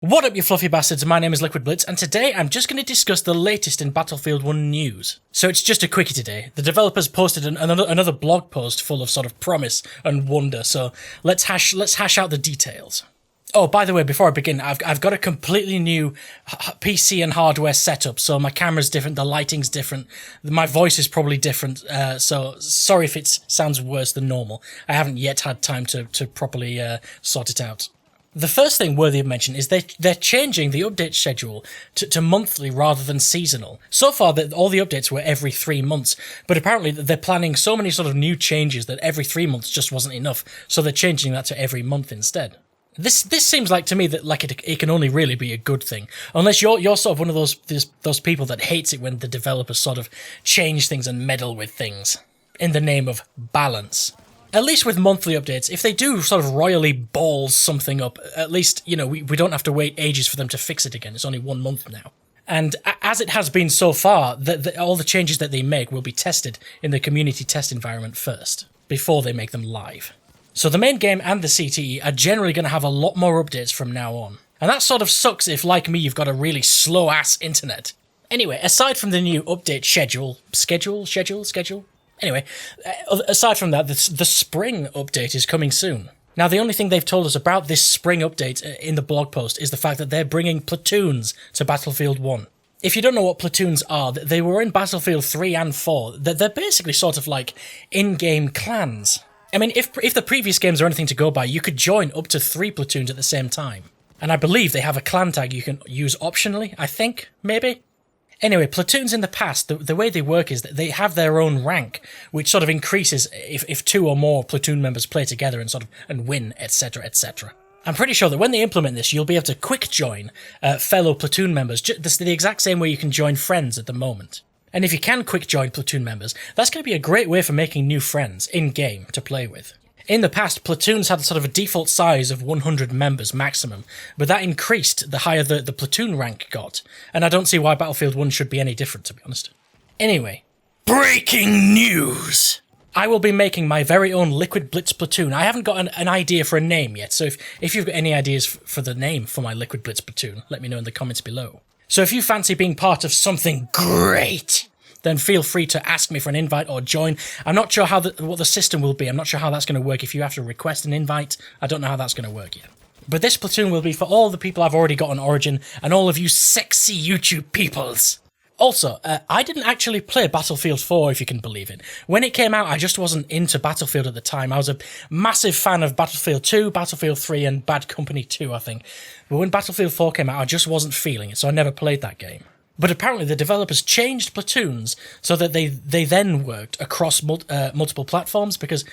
What up, you fluffy bastards? My name is Liquid Blitz, and today I'm just going to discuss the latest in Battlefield 1 news. So it's just a quickie today. The developers posted another blog post full of sort of promise and wonder, so let's hash out the details. Oh, by the way, before I begin, I've got a completely new PC and hardware setup, so my camera's different, the lighting's different, my voice is probably different, so sorry if it sounds worse than normal. I haven't yet had time to properly sort it out. The first thing worthy of mention is they're changing the update schedule to monthly rather than seasonal. So far, all the updates were every 3 months, but apparently they're planning so many sort of new changes that every 3 months just wasn't enough, so they're changing that to every month instead. This seems like to me that like it can only really be a good thing, unless you're sort of one of those people that hates it when the developers sort of change things and meddle with things in the name of balance. At least with monthly updates, if they do sort of royally balls something up, at least, you know, we don't have to wait ages for them to fix it again. It's only 1 month now. And as it has been so far, all the changes that they make will be tested in the community test environment first, before they make them live. So the main game and the CTE are generally going to have a lot more updates from now on. And that sort of sucks if, like me, you've got a really slow-ass internet. Anyway, aside from the new update schedule... Anyway, aside from that, the spring update is coming soon. Now, the only thing they've told us about this spring update in the blog post is the fact that they're bringing Platoons to Battlefield 1. If you don't know what Platoons are, they were in Battlefield 3 and 4. They're basically sort of like in-game clans. I mean, if the previous games are anything to go by, you could join up to 3 platoons at the same time. And I believe they have a clan tag you can use optionally, I think, maybe? Anyway, platoons in the past, the way they work is that they have their own rank, which sort of increases if 2 or more platoon members play together and win, etc., etc. I'm pretty sure that when they implement this, you'll be able to quick join fellow platoon members, the exact same way you can join friends at the moment. And if you can quick join platoon members, that's going to be a great way for making new friends in-game to play with. In the past, platoons had sort of a default size of 100 members maximum, but that increased the higher the platoon rank got, and I don't see why Battlefield 1 should be any different, to be honest. Anyway, breaking news! I will be making my very own Liquid Blitz platoon. I haven't got an idea for a name yet, so if you've got any ideas for the name for my Liquid Blitz platoon, let me know in the comments below. So if you fancy being part of something great, then feel free to ask me for an invite or join. I'm not sure what the system will be. I'm not sure how that's going to work. If you have to request an invite, I don't know how that's going to work yet. But this platoon will be for all the people I've already got on Origin and all of you sexy YouTube peoples. Also, I didn't actually play Battlefield 4, if you can believe it. When it came out, I just wasn't into Battlefield at the time. I was a massive fan of Battlefield 2, Battlefield 3, and Bad Company 2, I think. But when Battlefield 4 came out, I just wasn't feeling it, so I never played that game. But apparently the developers changed platoons so that they then worked across multiple platforms, because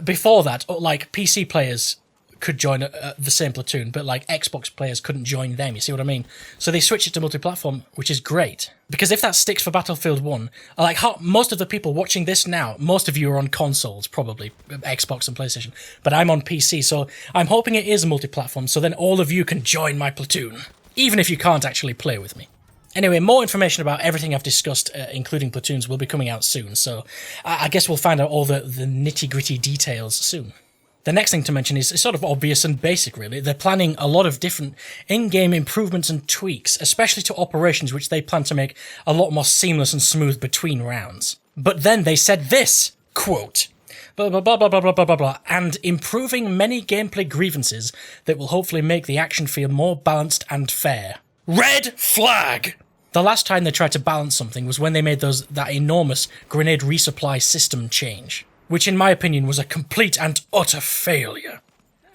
before that, like, PC players could join the same platoon, but like Xbox players couldn't join them, you see what I mean? So they switched it to multi-platform, which is great. Because if that sticks for Battlefield 1, like most of the people watching this now, most of you are on consoles, probably, Xbox and PlayStation, but I'm on PC, so I'm hoping it is multi-platform, so then all of you can join my platoon, even if you can't actually play with me. Anyway, more information about everything I've discussed, including platoons, will be coming out soon, so I guess we'll find out all the nitty-gritty details soon. The next thing to mention is sort of obvious and basic, really. They're planning a lot of different in-game improvements and tweaks, especially to operations, which they plan to make a lot more seamless and smooth between rounds. But then they said this, quote, blah, blah, blah, blah, blah, blah, blah, blah, and improving many gameplay grievances that will hopefully make the action feel more balanced and fair. Red flag! The last time they tried to balance something was when they made that enormous grenade resupply system change, which in my opinion was a complete and utter failure.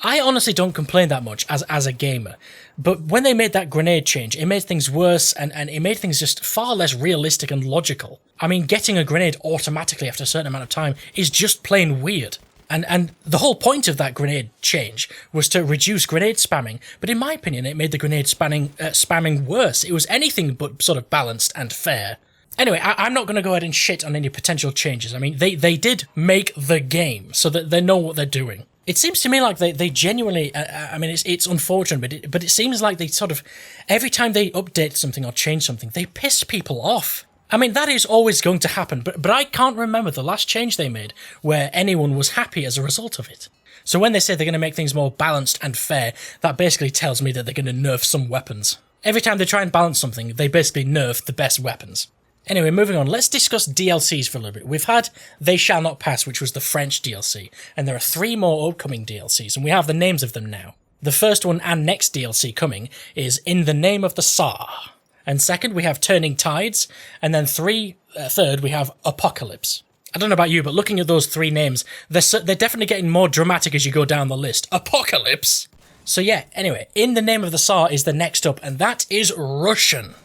I honestly don't complain that much as a gamer, but when they made that grenade change, it made things worse and it made things just far less realistic and logical. I mean, getting a grenade automatically after a certain amount of time is just plain weird. And the whole point of that grenade change was to reduce grenade spamming, but in my opinion it made the grenade spamming worse. It was anything but sort of balanced and fair. Anyway, I'm not going to go ahead and shit on any potential changes. I mean, they did make the game, so that they know what they're doing. It seems to me like they genuinely, I mean, it's unfortunate, but it seems like they sort of, every time they update something or change something, they piss people off. I mean, that is always going to happen, but I can't remember the last change they made where anyone was happy as a result of it. So when they say they're going to make things more balanced and fair, that basically tells me that they're going to nerf some weapons. Every time they try and balance something, they basically nerf the best weapons. Anyway, moving on, let's discuss DLCs for a little bit. We've had They Shall Not Pass, which was the French DLC, and there are 3 more upcoming DLCs, and we have the names of them now. The first one and next DLC coming is In the Name of the Tsar. And second, we have Turning Tides, and then third, we have Apocalypse. I don't know about you, but looking at those 3 names, they're definitely getting more dramatic as you go down the list. Apocalypse! So yeah, anyway, In the Name of the Tsar is the next up, and that is Russian.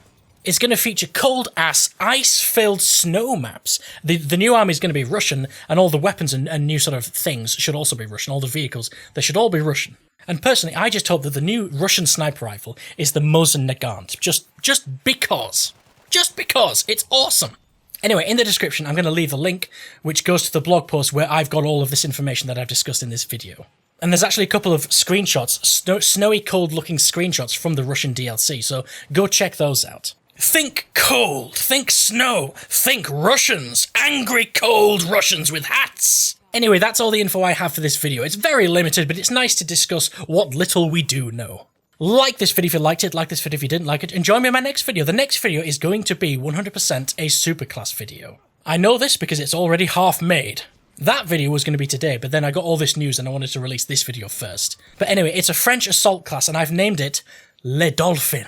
It's going to feature cold-ass, ice-filled snow maps. The new army is going to be Russian, and all the weapons and new sort of things should also be Russian. All the vehicles, they should all be Russian. And personally, I just hope that the new Russian sniper rifle is the Mosin Nagant. Just because. Just because. It's awesome. Anyway, in the description, I'm going to leave a link which goes to the blog post where I've got all of this information that I've discussed in this video. And there's actually a couple of screenshots, snowy, cold-looking screenshots from the Russian DLC, so go check those out. Think cold, think snow, think Russians, angry cold Russians with hats. Anyway, that's all the info I have for this video. It's very limited, but it's nice to discuss what little we do know. Like this video if you liked it, like this video if you didn't like it, and join me in my next video. The next video is going to be 100% a superclass video. I know this because it's already half made. That video was going to be today, but then I got all this news and I wanted to release this video first. But anyway, it's a French assault class and I've named it Le Dolphin.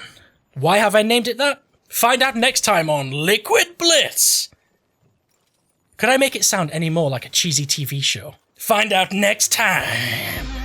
Why have I named it that? Find out next time on Liquid Blitz. Could I make it sound any more like a cheesy TV show? Find out next time.